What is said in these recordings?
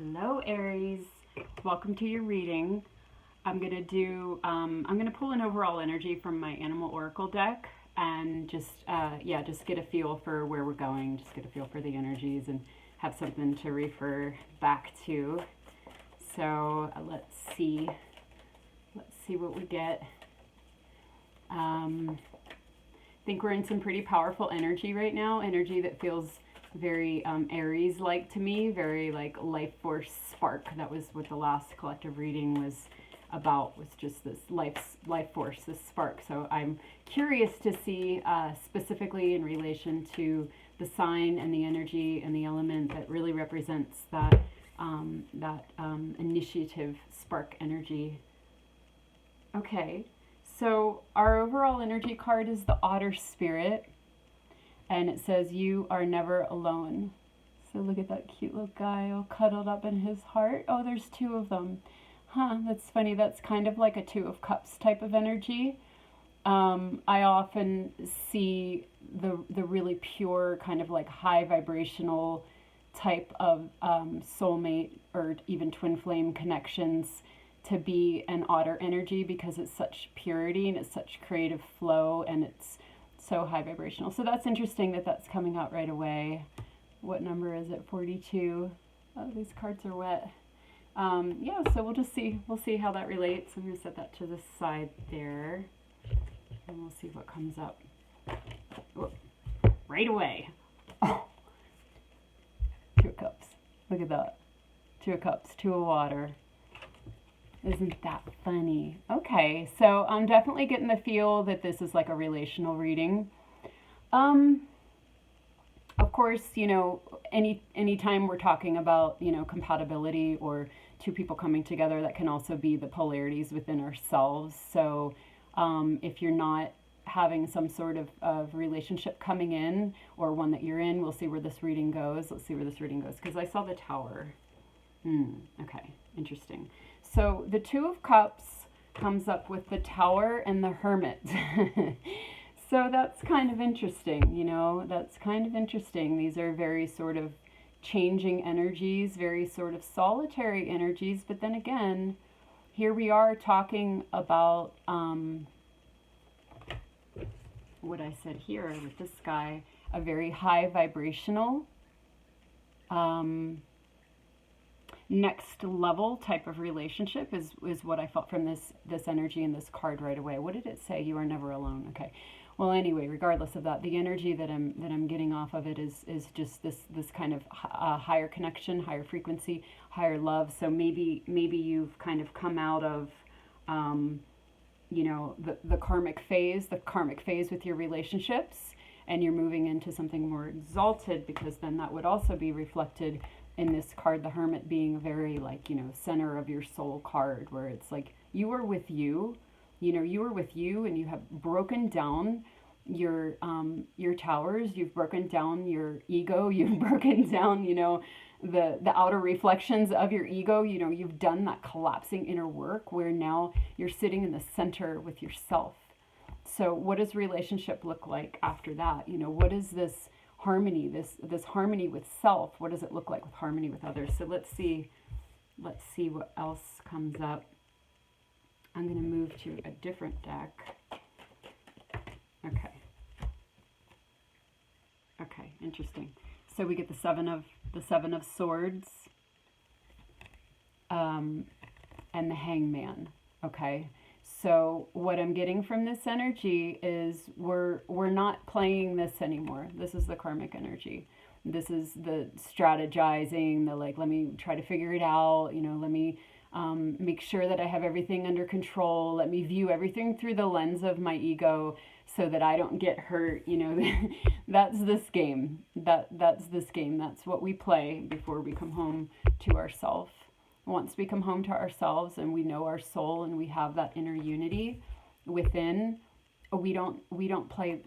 Hello, Aries. Welcome to your reading. I'm gonna pull an overall energy from my Animal Oracle deck and just get a feel for where we're going, just get a feel for the energies and have something to refer back to. So let's see what we get. I think we're in some pretty powerful energy right now, energy that feels very Aries-like to me, very like life force spark. That was what the last collective reading was about, was just this life force, this spark. So I'm curious to see specifically in relation to the sign and the energy and the element that really represents that initiative spark energy. Okay, so our overall energy card is the Otter Spirit. And it says, you are never alone. So look at that cute little guy all cuddled up in his heart. Oh, there's two of them. Huh, that's funny. That's kind of like a Two of Cups type of energy. I often see the really pure, kind of like high vibrational type of soulmate or even twin flame connections to be an otter energy, because it's such purity and it's such creative flow and it's so high vibrational. So that's interesting that that's coming out right away. What number is it? 42. Oh, these cards are wet. Yeah, so we'll see how that relates. I'm going to set that to the side there, and we'll see what comes up. Whoop. Right away. Oh. Two of Cups. Look at that. Two of Cups, Two of Water. Isn't that funny? Okay, so I'm definitely getting the feel that this is like a relational reading. Of course, anytime we're talking about, compatibility or two people coming together, that can also be the polarities within ourselves. So if you're not having some sort of relationship coming in, or one that you're in, we'll see where this reading goes. Let's see where this reading goes, because I saw the Tower. Okay, interesting. So the Two of Cups comes up with the Tower and the Hermit. So that's kind of interesting, that's kind of interesting. These are very sort of changing energies, very sort of solitary energies. But then again, here we are talking about what I said here with this guy, a very high vibrational, next level type of relationship is what I felt from this energy and this card right away. What did it say? You are never alone. Okay. Well, anyway, regardless of that, the energy that I'm getting off of it is just this kind of higher connection, higher frequency, higher love. So maybe you've kind of come out of the karmic phase with your relationships, and you're moving into something more exalted, because then that would also be reflected in this card, the Hermit, being a very center of your soul card, where it's like you are with you, and you have broken down your towers, you've broken down your ego, you've broken down, the outer reflections of your ego, you've done that collapsing inner work where now you're sitting in the center with yourself. So what does relationship look like after that? What is this harmony, this harmony with self? What does it look like with harmony with others? So let's see what else comes up. I'm going to move to a different deck. Okay, interesting. So we get the seven of Swords, and the Hangman. Okay. So what I'm getting from this energy is we're not playing this anymore. This is the karmic energy. This is the strategizing, the let me try to figure it out, let me make sure that I have everything under control. Let me view everything through the lens of my ego so that I don't get hurt. That's this game. That's this game. That's what we play before we come home to ourselves. Once we come home to ourselves and we know our soul and we have that inner unity within, we don't play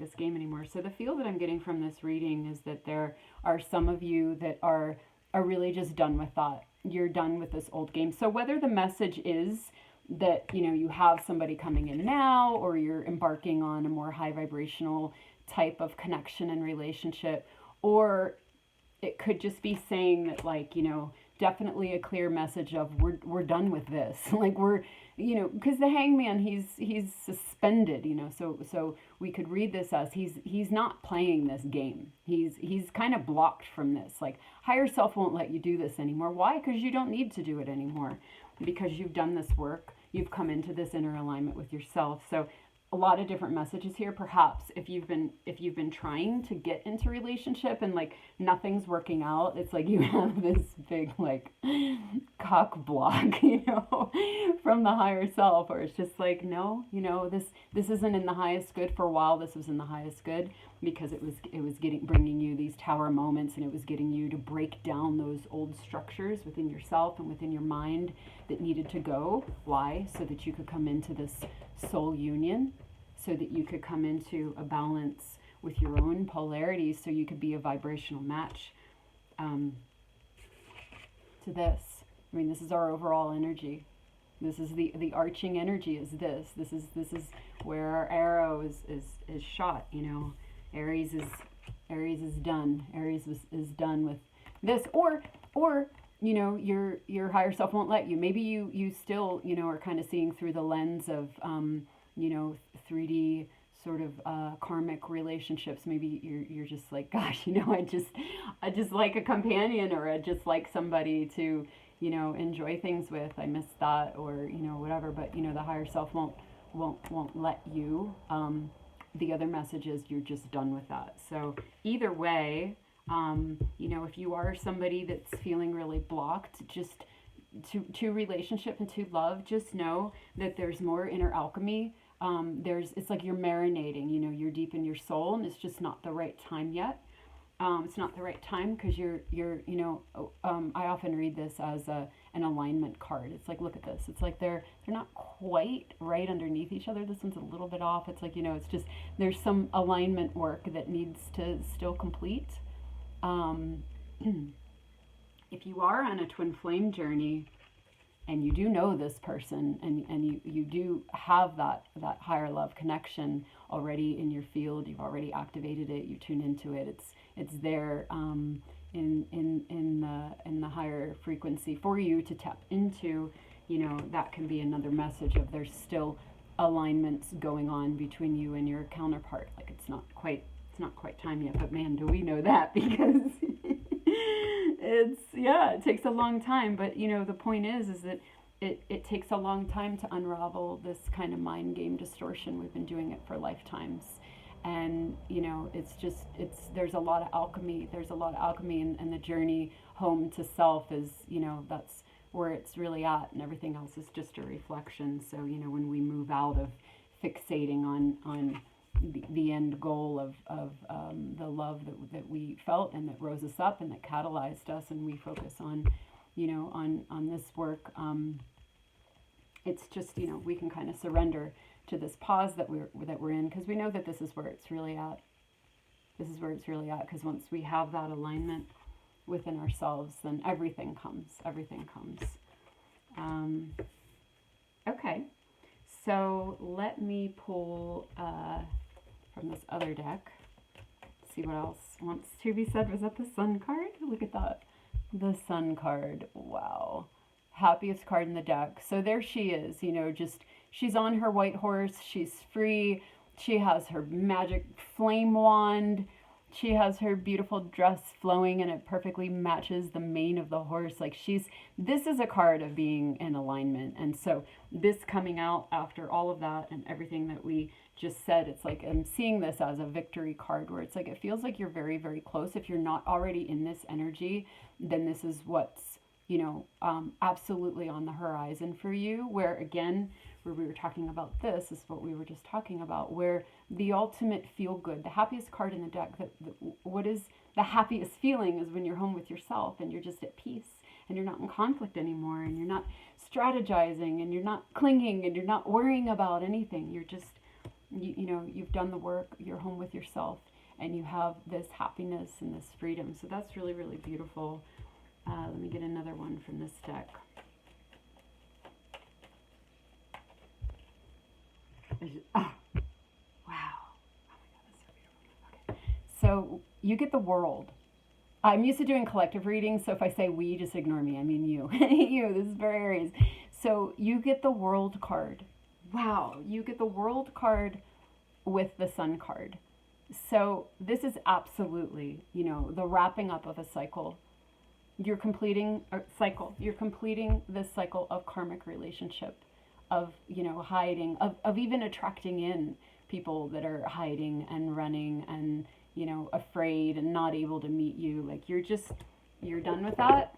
this game anymore. So the feel that I'm getting from this reading is that there are some of you that are really just done with that. You're done with this old game. So whether the message is that you have somebody coming in now, or you're embarking on a more high vibrational type of connection and relationship, or it could just be saying that definitely a clear message of we're done with this. Like we're, you know, because the hangman, he's suspended, you know, so we could read this as he's not playing this game. He's kind of blocked from this. Like higher self won't let you do this anymore. Why? Because you don't need to do it anymore, because you've done this work. You've come into this inner alignment with yourself. So a lot of different messages here. Perhaps if you've been trying to get into relationship and like nothing's working out, it's like you have this big like cock block, you know, from the higher self, or it's just like, no, you know, this isn't in the highest good. For a while this was in the highest good because it was bringing you these tower moments, and it was getting you to break down those old structures within yourself and within your mind that needed to go. Why? So that you could come into this soul union, so that you could come into a balance with your own polarities, so you could be a vibrational match to this. I mean, this is our overall energy. This is the arching energy is this. This is where our arrow is shot, you know. Aries is done. Aries is done with this, or you know, your higher self won't let you. Maybe you still, you know, are kind of seeing through the lens of you know, 3D sort of karmic relationships. Maybe you're just like, gosh, you know, I just like a companion, or I just like somebody to, you know, enjoy things with. I miss that, or you know, whatever. But you know, the higher self won't let you. The other message is you're just done with that. So either way, you know, if you are somebody that's feeling really blocked, just to relationship and to love, just know that there's more inner alchemy. It's like you're marinating, you know, you're deep in your soul, and it's just not the right time yet. It's not the right time because you're, you know, I often read this as an alignment card. It's like, look at this. It's like they're not quite right underneath each other. This one's a little bit off. It's like, you know, it's just, there's some alignment work that needs to still complete. If you are on a twin flame journey, and you do know this person, and you do have that higher love connection already in your field, you've already activated it, you tune into it, it's there in the higher frequency for you to tap into, you know, that can be another message of there's still alignments going on between you and your counterpart. Like it's not quite time yet, but man, do we know that, because it takes a long time. But you know, the point is that it takes a long time to unravel this kind of mind game distortion. We've been doing it for lifetimes, and you know, there's a lot of alchemy. And the journey home to self is, you know, that's where it's really at, and everything else is just a reflection. So you know, when we move out of fixating on the end goal of the love that we felt and that rose us up and that catalyzed us, and we focus on, you know, on this work, it's just, you know, we can kind of surrender to this pause that we're in, because we know that this is where it's really at. Because once we have that alignment within ourselves, then everything comes. Okay, so let me pull from this other deck, see what else wants to be said. Was that the Sun card? Look at that. The Sun card. Wow. Happiest card in the deck. So there she is, you know, just, she's on her white horse. She's free. She has her magic flame wand. She has her beautiful dress flowing, and it perfectly matches the mane of the horse. Like this is a card of being in alignment. And so this coming out after all of that and everything that we just said, it's like I'm seeing this as a victory card, where it's like it feels like you're very, very close. If you're not already in this energy, then this is what's, you know, absolutely on the horizon for you. Where again, where we were talking about, this is what we were just talking about, where the ultimate feel good, the happiest card in the deck, what is the happiest feeling is when you're home with yourself and you're just at peace and you're not in conflict anymore, and you're not strategizing, and you're not clinging, and you're not worrying about anything. You're just, you know, you've done the work, you're home with yourself, and you have this happiness and this freedom. So that's really, really beautiful. Let me get another one from this deck. Oh, wow. Oh my God, that's so beautiful. Okay. So you get the World. I'm used to doing collective readings, so if I say we, just ignore me. I mean you. You, this is for Aries. So you get the World card. Wow, you get the World card with the Sun card. So this is absolutely, the wrapping up of a cycle. You're completing a cycle. You're completing this cycle of karmic relationship, of, hiding, of even attracting in people that are hiding and running and, afraid and not able to meet you. Like you're done with that.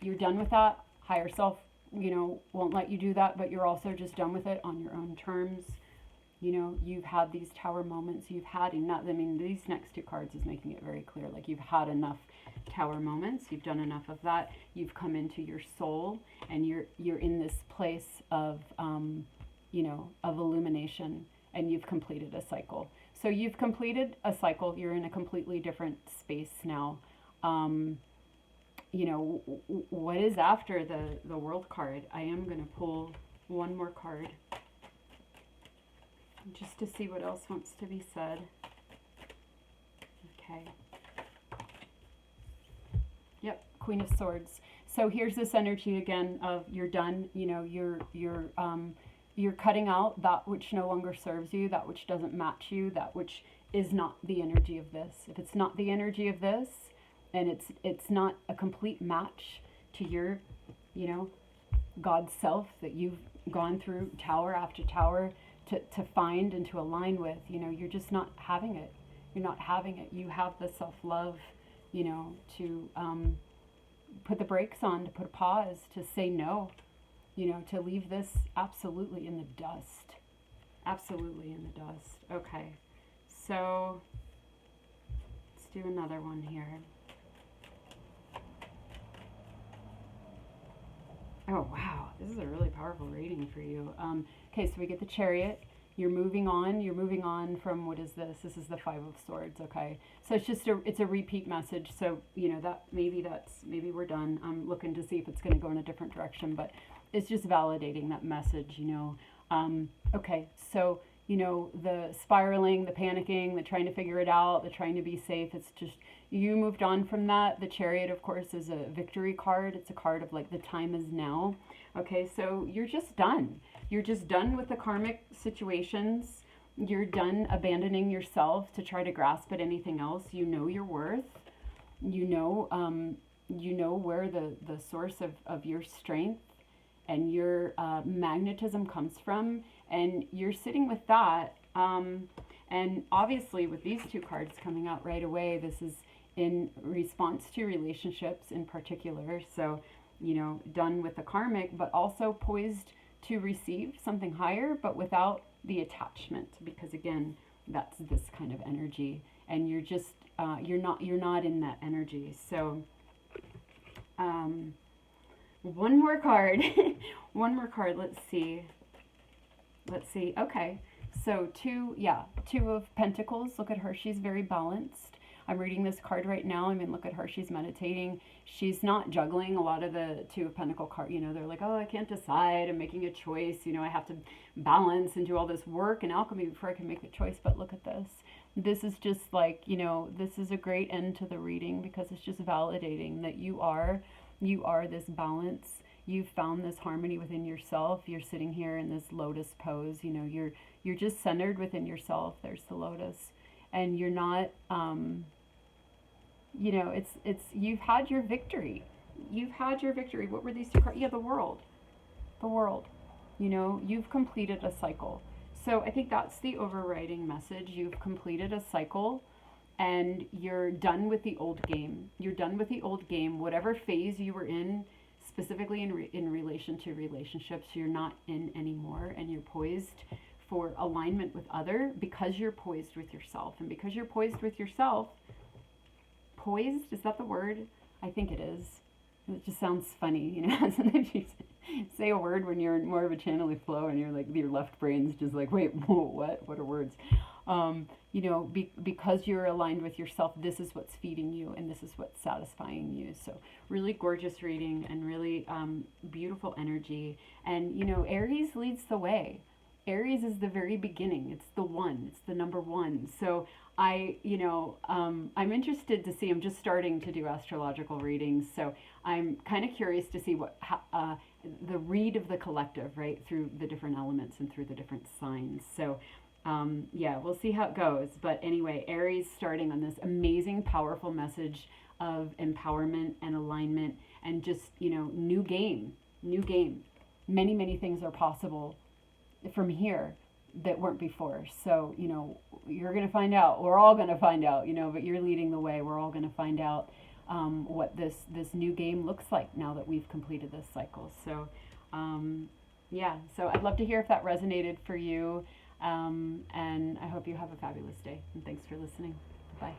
You're done with that. Higher self, won't let you do that, but you're also just done with it on your own terms. You've had these tower moments. You've had enough. I mean, these next two cards is making it very clear. Like you've had enough tower moments. You've done enough of that. You've come into your soul, and you're in this place of, of illumination, and you've completed a cycle. So you've completed a cycle. You're in a completely different space now. What is after the World card? I am going to pull one more card, just to see what else wants to be said. Okay. Yep, Queen of Swords. So here's this energy again of you're done. You're cutting out that which no longer serves you, that which doesn't match you, that which is not the energy of this. If it's not the energy of this, and it's not a complete match to your, God's self that you've gone through tower after tower to find and to align with, you're just not having it. You're not having it. You have the self-love, to put the brakes on, to put a pause, to say no, to leave this absolutely in the dust. Absolutely in the dust. Okay, so let's do another one here. Oh, wow. This is a really powerful reading for you. Okay, so we get the Chariot. You're moving on from, what is this? This is the Five of Swords, okay? So it's a repeat message. So, maybe we're done. I'm looking to see if it's going to go in a different direction, but it's just validating that message, Okay, so, the spiraling, the panicking, the trying to figure it out, the trying to be safe, it's just, you moved on from that. The Chariot, of course, is a victory card. It's a card of like the time is now. Okay, so you're just done. You're just done with the karmic situations. You're done abandoning yourself to try to grasp at anything else. You know your worth. You know where the source of your strength and your magnetism comes from, and you're sitting with that. And obviously with these two cards coming out right away, this is in response to relationships in particular. So, done with the karmic, but also poised to receive something higher, but without the attachment, because again, that's this kind of energy, and you're just, you're not in that energy. So, one more card. One more card. Let's see. Okay. So two of Pentacles. Look at her. She's very balanced. I'm reading this card right now. I mean, look at her. She's meditating. She's not juggling. A lot of the Two of Pentacle card, they're like, oh, I can't decide. I'm making a choice. I have to balance and do all this work and alchemy before I can make a choice. But look at this. This is just like, this is a great end to the reading, because it's just validating that you are this balance. You've found this harmony within yourself. You're sitting here in this lotus pose. You're just centered within yourself. There's the lotus, and you're not. It's you've had your victory. You've had your victory. What were these two cards? Yeah, the world. The world. You've completed a cycle. So I think that's the overriding message. You've completed a cycle, and you're done with the old game. You're done with the old game. Whatever phase you were in, specifically in relation to relationships, you're not in anymore, and you're poised for alignment with other, because you're poised with yourself. And because you're poised with yourself, poised, is that the word? I think it is. It just sounds funny, sometimes you say a word when you're in more of a channeling flow, and you're like, your left brain's just like, wait, whoa, what are words? Because you're aligned with yourself, this is what's feeding you, and this is what's satisfying you. So really gorgeous reading, and really beautiful energy. And, Aries leads the way. Aries is the very beginning. It's the one. It's the number one. So I'm interested to see. I'm just starting to do astrological readings, so I'm kind of curious to see the read of the collective, right, through the different elements and through the different signs. So, yeah, we'll see how it goes. But anyway, Aries starting on this amazing, powerful message of empowerment and alignment, and just new game, new game. Many, many things are possible from here that weren't before. So, you're going to find out. We're all going to find out, but you're leading the way. We're all going to find out what this new game looks like now that we've completed this cycle. So, yeah, so I'd love to hear if that resonated for you. And I hope you have a fabulous day. And thanks for listening. Bye.